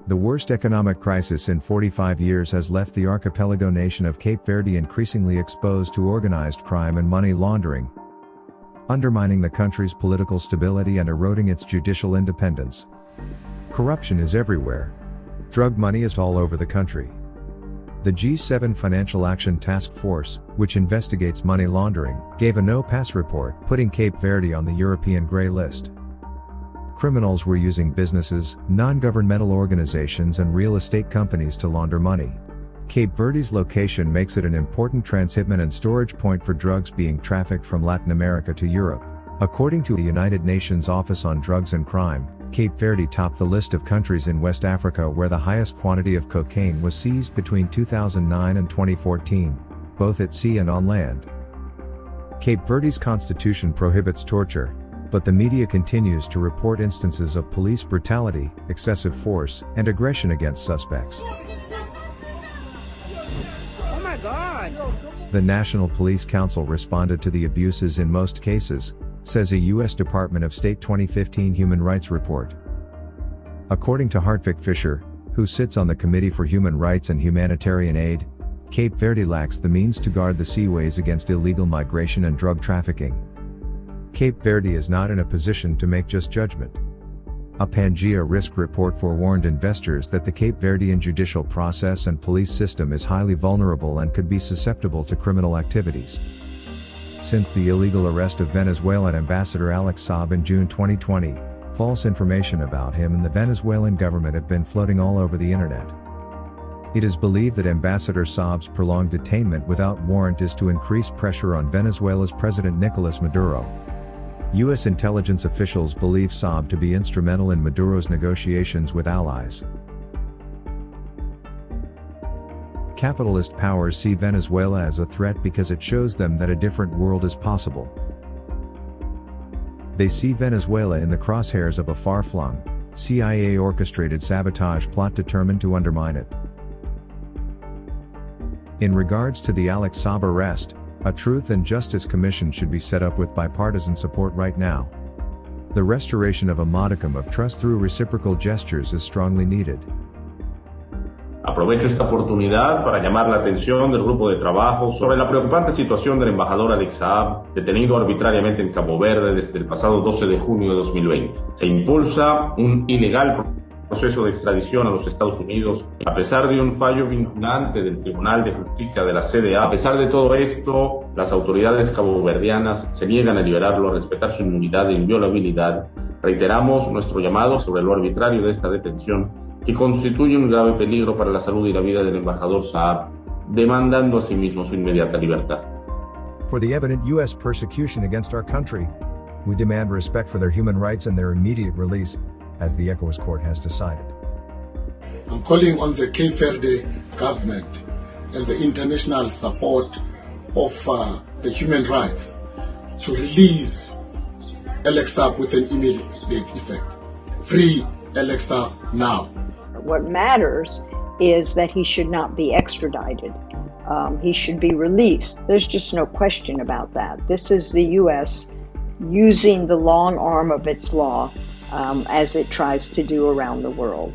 The worst economic crisis in 45 years has left the archipelago nation of Cape Verde increasingly exposed to organized crime and money laundering, undermining the country's political stability and eroding its judicial independence. Corruption is everywhere. Drug money is all over the country. The G7 Financial Action Task Force, which investigates money laundering, gave a no-pass report, putting Cape Verde on the European grey list. Criminals were using businesses, non-governmental organizations and real estate companies to launder money. Cape Verde's location makes it an important transshipment and storage point for drugs being trafficked from Latin America to Europe. According to the United Nations Office on Drugs and Crime, Cape Verde topped the list of countries in West Africa where the highest quantity of cocaine was seized between 2009 and 2014, both at sea and on land. Cape Verde's constitution prohibits torture, but the media continues to report instances of police brutality, excessive force, and aggression against suspects. Oh my God! The National Police Council responded to the abuses in most cases, says a U.S. Department of State 2015 Human Rights Report. According to Hartwig Fischer, who sits on the Committee for Human Rights and Humanitarian Aid, Cape Verde lacks the means to guard the seaways against illegal migration and drug trafficking. Cape Verde is not in a position to make just judgment. A Pangea risk report forewarned investors that the Cape Verdean judicial process and police system is highly vulnerable and could be susceptible to criminal activities. Since the illegal arrest of Venezuelan Ambassador Alex Saab in June 2020, false information about him and the Venezuelan government have been floating all over the internet. It is believed that Ambassador Saab's prolonged detainment without warrant is to increase pressure on Venezuela's President Nicolas Maduro. U.S. intelligence officials believe Saab to be instrumental in Maduro's negotiations with allies. Capitalist powers see Venezuela as a threat because it shows them that a different world is possible. They see Venezuela in the crosshairs of a far-flung, CIA-orchestrated sabotage plot determined to undermine it. In regards to the Alex Saab arrest, a Truth and Justice Commission should be set up with bipartisan support right now. The restoration of a modicum of trust through reciprocal gestures is strongly needed. Aprovecho esta oportunidad para llamar la atención del grupo de trabajo sobre la preocupante situación del embajador Alex Saab, detenido arbitrariamente en Cabo Verde desde el pasado 12 de junio de 2020. Se impulsa un ilegal proceso de extradición a los Estados Unidos, a pesar de un fallo vinculante del Tribunal de Justicia de la CDA. A pesar de todo esto, las autoridades caboverdianas se niegan a liberarlo, a respetar su inmunidad e inviolabilidad. Reiteramos nuestro llamado sobre lo arbitrario de esta detención, que constituye un grave peligro para la salud y la vida del embajador Saab, demandando asimismo su inmediata libertad. For the evident U.S. persecution against our country, we demand respect for their human rights and their immediate release, as the ECOWAS court has decided. I'm calling on the Cape Verde government and the international support of the human rights to release Alex Saab with an immediate effect. Free Alex Saab now. What matters is that he should not be extradited. He should be released. There's just no question about that. This is the U.S. using the long arm of its law as it tries to do around the world.